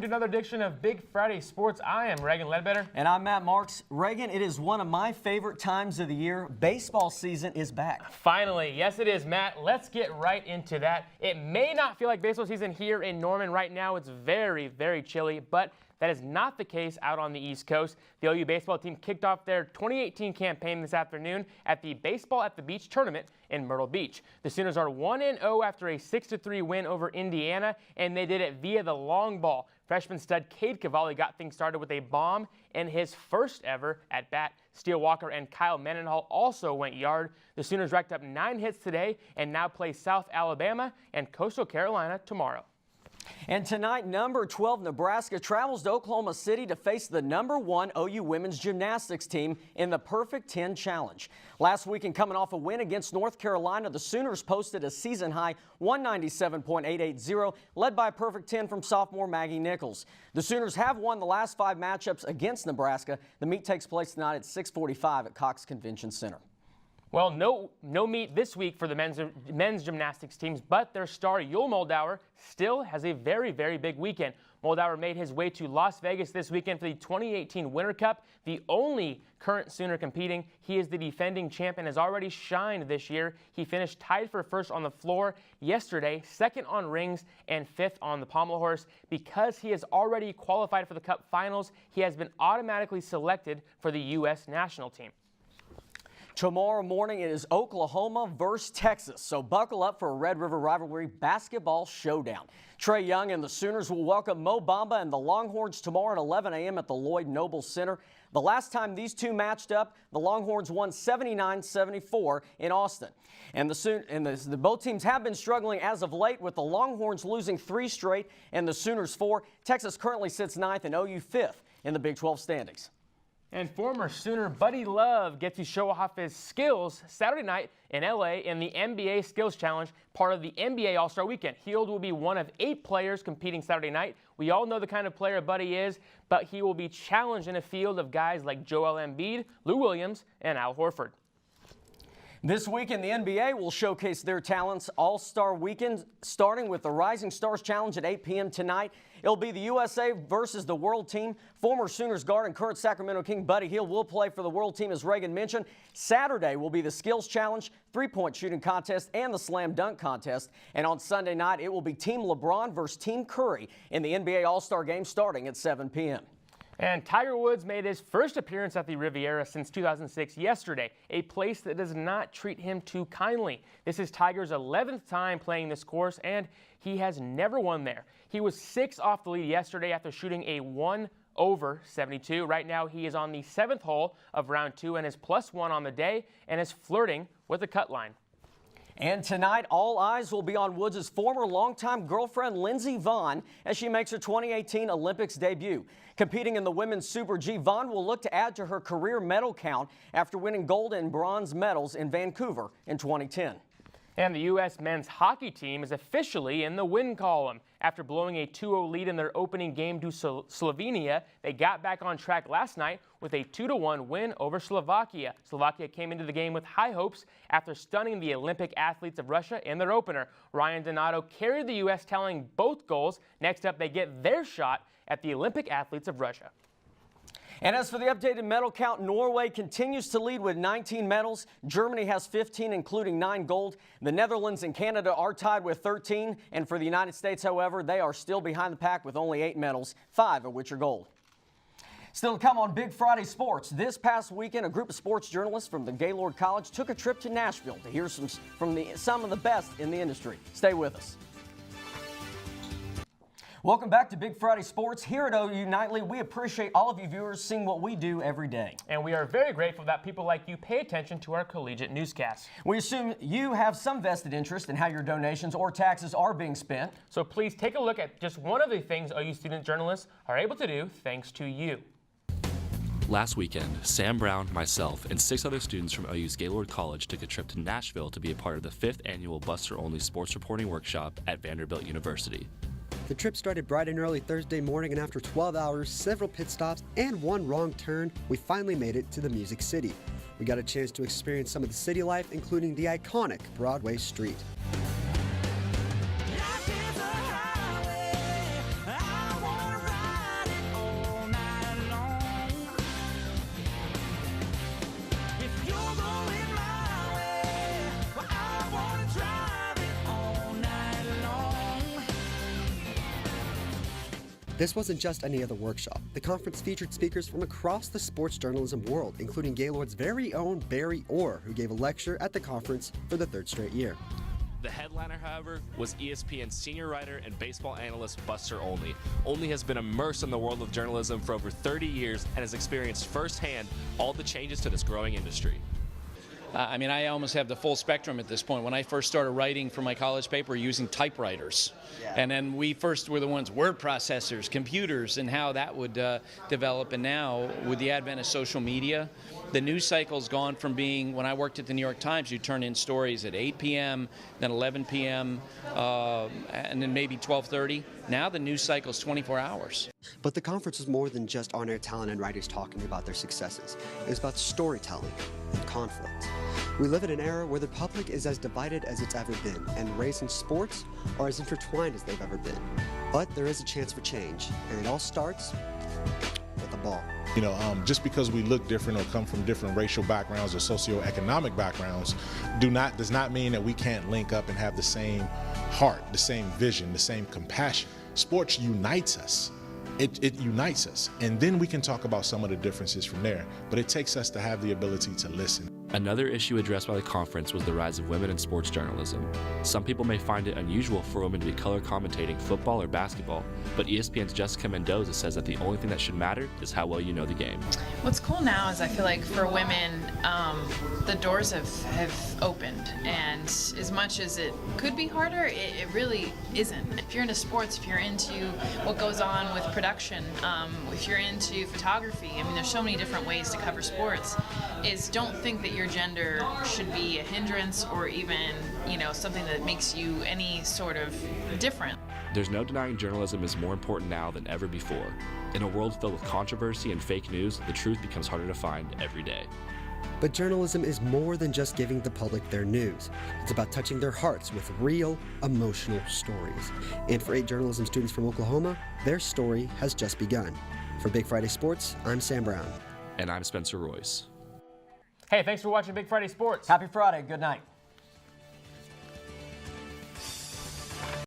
to another edition of Big Friday Sports. I am Reagan Ledbetter. And I'm Matt Marks. Reagan, it is one of my favorite times of the year. Baseball season is back. Finally, yes it is, Matt. Let's get right into that. It may not feel like baseball season here in Norman right now. It's very, very chilly, but that is not the case out on the East Coast. The OU baseball team kicked off their 2018 campaign this afternoon at the Baseball at the Beach tournament in Myrtle Beach. The Sooners are 1-0 after a 6-3 win over Indiana, and they did it via the long ball. Freshman stud Cade Cavalli got things started with a bomb in his first ever at bat. Steele Walker and Kyle Mendenhall also went yard. The Sooners racked up 9 hits today and now play South Alabama and Coastal Carolina tomorrow. And tonight, number 12 Nebraska travels to Oklahoma City to face the number 1 OU women's gymnastics team in the Perfect 10 Challenge. Last weekend, coming off a win against North Carolina, the Sooners posted a season-high 197.880, led by a Perfect 10 from sophomore Maggie Nichols. The Sooners have won the last 5 matchups against Nebraska. The meet takes place tonight at 6:45 at Cox Convention Center. Well, no meet this week for the men's gymnastics teams, but their star Yul Moldauer still has a very, very big weekend. Moldauer made his way to Las Vegas this weekend for the 2018 Winter Cup, the only current Sooner competing. He is the defending champ and has already shined this year. He finished tied for first on the floor yesterday, second on rings, and 5th on the pommel horse. Because he has already qualified for the Cup finals, he has been automatically selected for the U.S. national team. Tomorrow morning it is Oklahoma versus Texas, so buckle up for a Red River rivalry basketball showdown. Trey Young and the Sooners will welcome Mo Bamba and the Longhorns tomorrow at 11 a.m. at the Lloyd Noble Center. The last time these two matched up, the Longhorns won 79-74 in Austin. And both teams have been struggling as of late, with the Longhorns losing 3 straight and the Sooners 4. Texas currently sits 9th and OU 5th in the Big 12 standings. And former Sooner Buddy Love gets to show off his skills Saturday night in LA in the NBA Skills Challenge, part of the NBA All-Star Weekend. He will be one of 8 players competing Saturday night. We all know the kind of player Buddy is, but he will be challenged in a field of guys like Joel Embiid, Lou Williams, and Al Horford. This weekend, the NBA will showcase their talents All-Star Weekend, starting with the Rising Stars Challenge at 8 p.m. tonight. It'll be the USA versus the World Team. Former Sooners guard and current Sacramento King Buddy Hield will play for the World Team, as Reagan mentioned. Saturday will be the Skills Challenge, 3-point shooting contest, and the Slam Dunk contest. And on Sunday night, it will be Team LeBron versus Team Curry in the NBA All-Star Game starting at 7 p.m. And Tiger Woods made his first appearance at the Riviera since 2006 yesterday, a place that does not treat him too kindly. This is Tiger's 11th time playing this course, and he has never won there. He was 6 off the lead yesterday after shooting a 1 over 72. Right now, he is on the 7th hole of round 2 and is +1 on the day and is flirting with the cut line. And tonight, all eyes will be on Woods' former longtime girlfriend, Lindsey Vonn, as she makes her 2018 Olympics debut. Competing in the women's Super G, Vonn will look to add to her career medal count after winning gold and bronze medals in Vancouver in 2010. And the U.S. men's hockey team is officially in the win column. After blowing a 2-0 lead in their opening game to Slovenia, they got back on track last night with a 2-1 win over Slovakia. Slovakia came into the game with high hopes after stunning the Olympic athletes of Russia in their opener. Ryan Donato carried the U.S., tallying both goals. Next up, they get their shot at the Olympic athletes of Russia. And as for the updated medal count, Norway continues to lead with 19 medals. Germany has 15, including 9 gold. The Netherlands and Canada are tied with 13. And for the United States, however, they are still behind the pack with only 8 medals, 5 of which are gold. Still to come on Big Friday Sports. This past weekend, a group of sports journalists from the Gaylord College took a trip to Nashville to hear some of the best in the industry. Stay with us. Welcome back to Big Friday Sports. Here at OU Nightly, we appreciate all of you viewers seeing what we do every day. And we are very grateful that people like you pay attention to our collegiate newscasts. We assume you have some vested interest in how your donations or taxes are being spent. So please take a look at just one of the things OU student journalists are able to do thanks to you. Last weekend, Sam Brown, myself, and 6 other students from OU's Gaylord College took a trip to Nashville to be a part of the 5th annual Buster-Only Sports Reporting Workshop at Vanderbilt University. The trip started bright and early Thursday morning, and after 12 hours, several pit stops, and one wrong turn, we finally made it to the Music City. We got a chance to experience some of the city life, including the iconic Broadway Street. Life is a highway, I wanna ride This wasn't just any other workshop. The conference featured speakers from across the sports journalism world, including Gaylord's very own Barry Orr, who gave a lecture at the conference for the 3rd straight year. The headliner, however, was ESPN's senior writer and baseball analyst Buster Olney. Olney has been immersed in the world of journalism for over 30 years and has experienced firsthand all the changes to this growing industry. I mean, I almost have the full spectrum at this point. When I first started writing for my college paper, using typewriters. And then we first were the ones, word processors, computers, and how that would develop. And now, with the advent of social media, the news cycle's gone from being, when I worked at the New York Times, you turn in stories at 8 p.m., then 11 p.m., and then maybe 12:30. Now the news cycle's 24 hours. But the conference was more than just on-air talent and writers talking about their successes. It was about storytelling and conflict. We live in an era where the public is as divided as it's ever been, and race and sports are as intertwined as they've ever been. But there is a chance for change, and it all starts with the ball. You know, just because we look different or come from different racial backgrounds or socioeconomic backgrounds does not mean that we can't link up and have the same heart, the same vision, the same compassion. Sports unites us. It unites us, and then we can talk about some of the differences from there, but it takes us to have the ability to listen. Another issue addressed by the conference was the rise of women in sports journalism. Some people may find it unusual for women to be color commentating football or basketball, but ESPN's Jessica Mendoza says that the only thing that should matter is how well you know the game. What's cool now is I feel like for women, the doors have opened, and as much as it could be harder, it really isn't. If you're into sports, if you're into what goes on with production, if you're into photography, I mean, there's so many different ways to cover sports, don't think that your gender should be a hindrance or even, something that makes you any sort of different. There's no denying journalism is more important now than ever before. In a world filled with controversy and fake news, the truth becomes harder to find every day. But journalism is more than just giving the public their news. It's about touching their hearts with real, emotional stories. And for 8 journalism students from Oklahoma, their story has just begun. For Big Friday Sports, I'm Sam Brown. And I'm Spencer Royce. Hey, thanks for watching Big Friday Sports. Happy Friday. Good night.